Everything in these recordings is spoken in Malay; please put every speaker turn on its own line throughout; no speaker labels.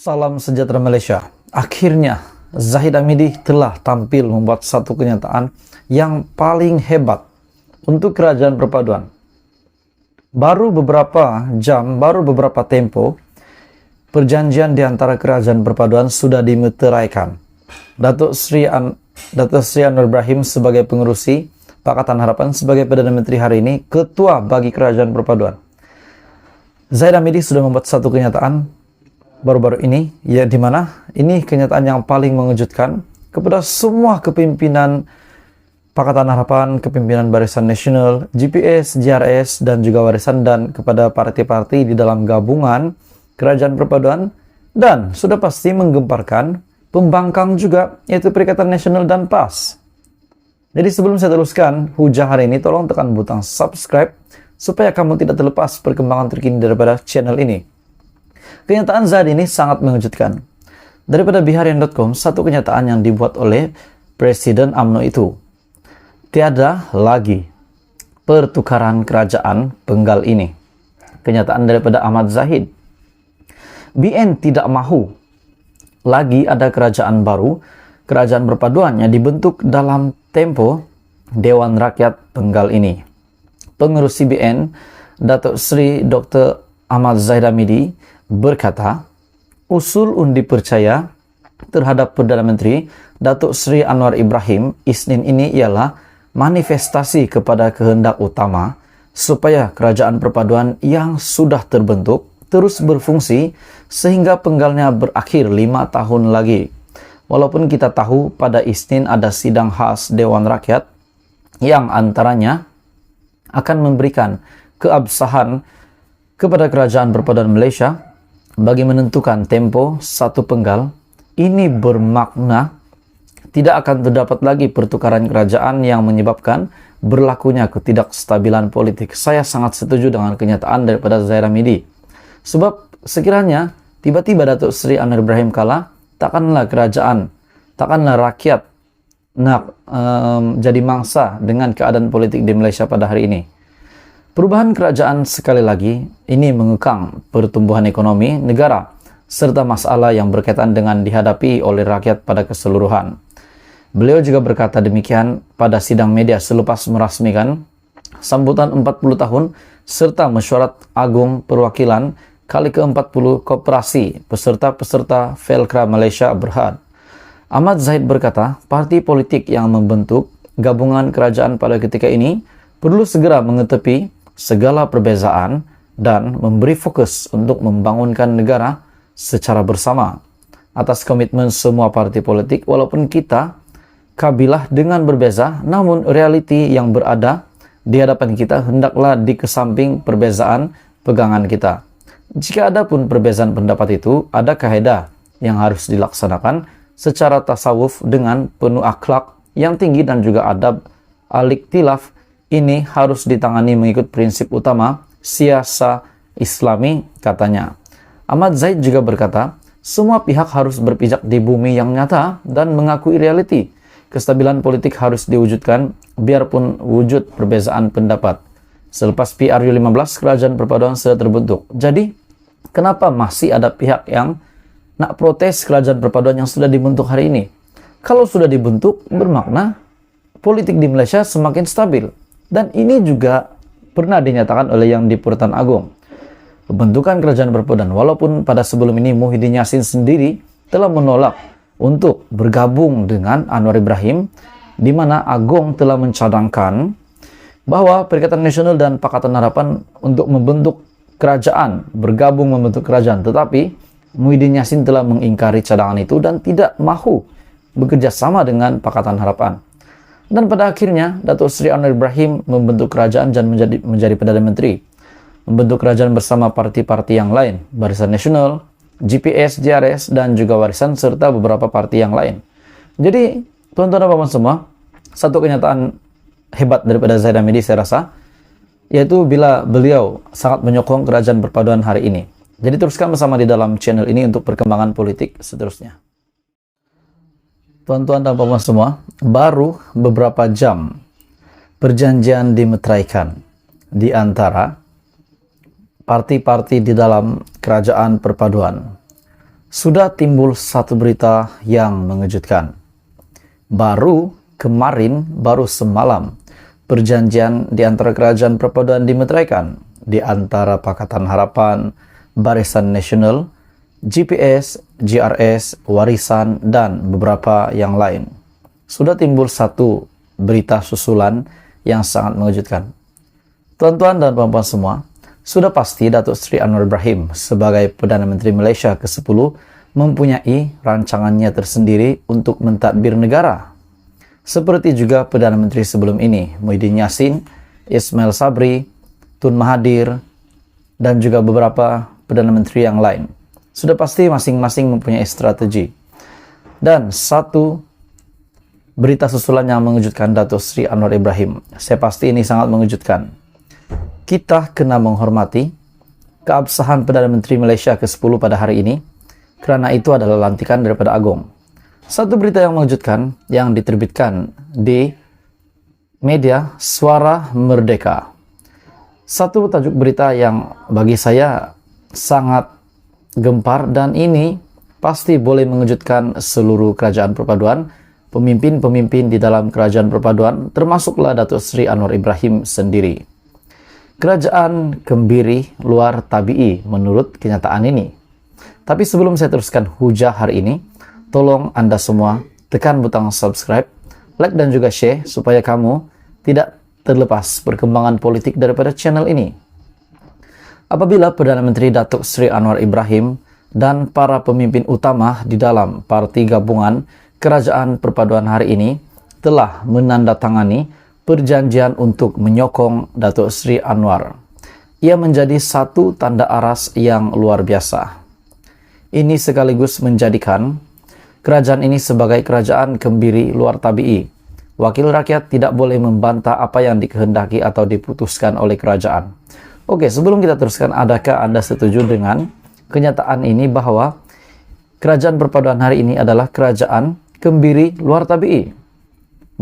Salam sejahtera Malaysia. Akhirnya Zahid Hamidi telah tampil membuat satu kenyataan yang paling hebat untuk kerajaan perpaduan. Baru beberapa jam, baru beberapa tempo, perjanjian di antara kerajaan perpaduan sudah dimeteraikan. Datuk Sri Anwar Ibrahim sebagai pengerusi, Pakatan Harapan sebagai Perdana Menteri hari ini, ketua bagi kerajaan perpaduan. Zahid Hamidi sudah membuat satu kenyataan baru-baru ini, ya, di mana ini kenyataan yang paling mengejutkan kepada semua kepimpinan Pakatan Harapan, kepimpinan Barisan Nasional, GPS, JRS, dan juga Warisan, dan kepada parti-parti di dalam gabungan kerajaan perpaduan, dan sudah pasti menggemparkan pembangkang juga, yaitu Perikatan Nasional dan PAS. Jadi sebelum saya teruskan hujah hari ini, tolong tekan butang subscribe supaya kamu tidak terlepas perkembangan terkini daripada channel ini. Kenyataan Zahid ini sangat mengejutkan. Daripada Biharian.com, satu kenyataan yang dibuat oleh Presiden UMNO itu. Tiada lagi pertukaran kerajaan penggal ini. Kenyataan daripada Ahmad Zahid. BN tidak mahu lagi ada kerajaan baru, kerajaan perpaduan yang dibentuk dalam tempo Dewan Rakyat Penggal ini. Pengerusi BN, Datuk Seri Dr. Ahmad Zahid Hamidi, berkata, usul undi percaya terhadap Perdana Menteri Datuk Seri Anwar Ibrahim Isnin ini ialah manifestasi kepada kehendak utama supaya kerajaan perpaduan yang sudah terbentuk terus berfungsi sehingga penggalnya berakhir 5 tahun lagi. Walaupun kita tahu pada Isnin ada sidang khas Dewan Rakyat yang antaranya akan memberikan keabsahan kepada kerajaan perpaduan Malaysia bagi menentukan tempo satu penggal, ini bermakna tidak akan terdapat lagi pertukaran kerajaan yang menyebabkan berlakunya ketidakstabilan politik. Saya sangat setuju dengan kenyataan daripada Zahid Hamidi. Sebab sekiranya tiba-tiba Datuk Seri Anwar Ibrahim kalah, takkanlah kerajaan, takkanlah rakyat nak jadi mangsa dengan keadaan politik di Malaysia pada hari ini. Perubahan kerajaan sekali lagi ini mengekang pertumbuhan ekonomi negara serta masalah yang berkaitan dengan dihadapi oleh rakyat pada keseluruhan. Beliau juga berkata demikian pada sidang media selepas merasmikan sambutan 40 tahun serta mesyuarat agung perwakilan kali ke-40 koperasi peserta-peserta Felkra Malaysia Berhad. Ahmad Zahid berkata, parti politik yang membentuk gabungan kerajaan pada ketika ini perlu segera mengetepi segala perbezaan dan memberi fokus untuk membangunkan negara secara bersama. Atas komitmen semua parti politik, walaupun kita kabilah dengan berbeza, namun realiti yang berada di hadapan kita hendaklah dikesamping perbezaan pegangan kita. Jika ada pun perbezaan pendapat itu, ada kaedah yang harus dilaksanakan secara tasawuf dengan penuh akhlak yang tinggi dan juga adab al-iktilaf. Ini harus ditangani mengikut prinsip utama siasa Islami, katanya. Ahmad Zahid juga berkata, semua pihak harus berpijak di bumi yang nyata dan mengakui realiti. Kestabilan politik harus diwujudkan biarpun wujud perbezaan pendapat. Selepas PRU15, kerajaan perpaduan sudah terbentuk. Jadi, kenapa masih ada pihak yang nak protes kerajaan perpaduan yang sudah dibentuk hari ini? Kalau sudah dibentuk, bermakna politik di Malaysia semakin stabil. Dan ini juga pernah dinyatakan oleh Yang di-Pertuan Agong. Pembentukan kerajaan perpaduan, walaupun pada sebelum ini Muhyiddin Yassin sendiri telah menolak untuk bergabung dengan Anwar Ibrahim, di mana Agong telah mencadangkan bahwa Perikatan Nasional dan Pakatan Harapan untuk membentuk kerajaan, bergabung membentuk kerajaan. Tetapi Muhyiddin Yassin telah mengingkari cadangan itu dan tidak mahu bekerja sama dengan Pakatan Harapan. Dan pada akhirnya, Datuk Seri Anwar Ibrahim membentuk kerajaan dan menjadi Perdana Menteri. Membentuk kerajaan bersama parti-parti yang lain, Barisan Nasional, GPS, JRS, dan juga Warisan, serta beberapa parti yang lain. Jadi, tuan-tuan dan puan semua, satu kenyataan hebat daripada Zahid Hamidi saya rasa, yaitu bila beliau sangat menyokong kerajaan perpaduan hari ini. Jadi teruskan bersama di dalam channel ini untuk perkembangan politik seterusnya. Tuan-tuan dan puan semua, baru beberapa jam perjanjian dimeteraikan di antara parti-parti di dalam kerajaan perpaduan. Sudah timbul satu berita yang mengejutkan. Baru semalam, perjanjian di antara kerajaan perpaduan dimeteraikan di antara Pakatan Harapan, Barisan Nasional, GPS, GRS, Warisan, dan beberapa yang lain. Sudah timbul satu berita susulan yang sangat mengejutkan. Tuan-tuan dan puan-puan semua, sudah pasti Datuk Seri Anwar Ibrahim sebagai Perdana Menteri Malaysia ke-10 mempunyai rancangannya tersendiri untuk mentadbir negara. Seperti juga Perdana Menteri sebelum ini, Muhyiddin Yassin, Ismail Sabri, Tun Mahathir, dan juga beberapa Perdana Menteri yang lain. Sudah pasti masing-masing mempunyai strategi. Dan satu berita susulan yang mengejutkan Datuk Seri Anwar Ibrahim. Saya pasti ini sangat mengejutkan. Kita kena menghormati keabsahan Perdana Menteri Malaysia ke-10 pada hari ini, kerana itu adalah lantikan daripada Agong. Satu berita yang mengejutkan yang diterbitkan di media Suara Merdeka. Satu tajuk berita yang bagi saya sangat gempar, dan ini pasti boleh mengejutkan seluruh kerajaan perpaduan, pemimpin-pemimpin di dalam kerajaan perpaduan, termasuklah Datuk Seri Anwar Ibrahim sendiri. Kerajaan kembiri luar tabi'i menurut kenyataan ini. Tapi sebelum saya teruskan hujah hari ini, tolong Anda semua tekan butang subscribe, like dan juga share supaya kamu tidak terlepas perkembangan politik daripada channel ini. Apabila Perdana Menteri Datuk Seri Anwar Ibrahim dan para pemimpin utama di dalam parti gabungan kerajaan perpaduan hari ini telah menandatangani perjanjian untuk menyokong Datuk Seri Anwar, ia menjadi satu tanda aras yang luar biasa. Ini sekaligus menjadikan kerajaan ini sebagai kerajaan kembiri luar tabi'i. Wakil rakyat tidak boleh membantah apa yang dikehendaki atau diputuskan oleh kerajaan. Oke, sebelum kita teruskan, adakah Anda setuju dengan kenyataan ini bahwa kerajaan perpaduan hari ini adalah kerajaan kembiri luar tabi'i?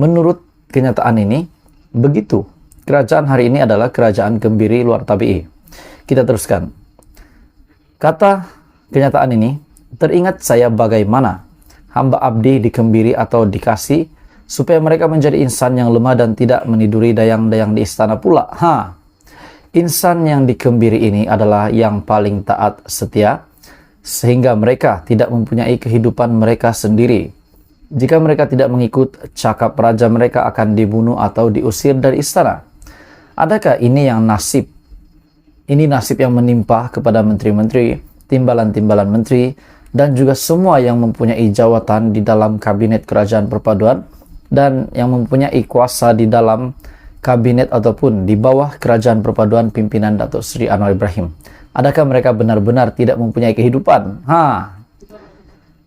Menurut kenyataan ini, begitu. Kerajaan hari ini adalah kerajaan kembiri luar tabi'i. Kita teruskan. Kata kenyataan ini, teringat saya bagaimana hamba abdi dikembiri atau dikasih supaya mereka menjadi insan yang lemah dan tidak meniduri dayang-dayang di istana pula. Insan yang dikembiri ini adalah yang paling taat setia, sehingga mereka tidak mempunyai kehidupan mereka sendiri. Jika mereka tidak mengikut cakap raja, mereka akan dibunuh atau diusir dari istana. Adakah ini yang nasib? Ini nasib yang menimpa kepada menteri-menteri, timbalan-timbalan menteri, dan juga semua yang mempunyai jawatan di dalam kabinet kerajaan perpaduan dan yang mempunyai kuasa di dalam kabinet ataupun di bawah kerajaan perpaduan pimpinan Datuk Seri Anwar Ibrahim. Adakah mereka benar-benar tidak mempunyai kehidupan?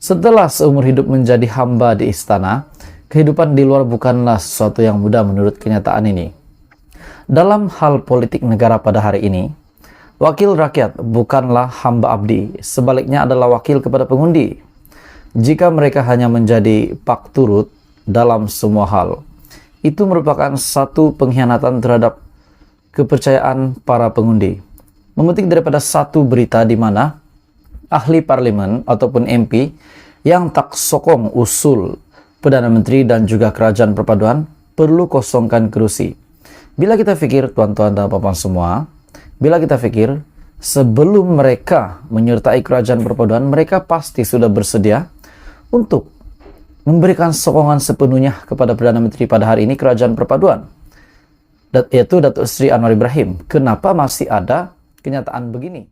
Setelah seumur hidup menjadi hamba di istana, kehidupan di luar bukanlah sesuatu yang mudah menurut kenyataan ini. Dalam hal politik negara pada hari ini, wakil rakyat bukanlah hamba abdi, sebaliknya adalah wakil kepada pengundi. Jika mereka hanya menjadi pak turut dalam semua hal, itu merupakan satu pengkhianatan terhadap kepercayaan para pengundi. Memetik daripada satu berita di mana ahli parlimen ataupun MP yang tak sokong usul Perdana Menteri dan juga kerajaan perpaduan perlu kosongkan kerusi. Bila kita fikir, tuan-tuan dan puan-puan semua, bila kita fikir sebelum mereka menyertai kerajaan perpaduan, mereka pasti sudah bersedia untuk memberikan sokongan sepenuhnya kepada Perdana Menteri pada hari ini kerajaan perpaduan, yaitu Datuk Seri Anwar Ibrahim. Kenapa masih ada kenyataan begini?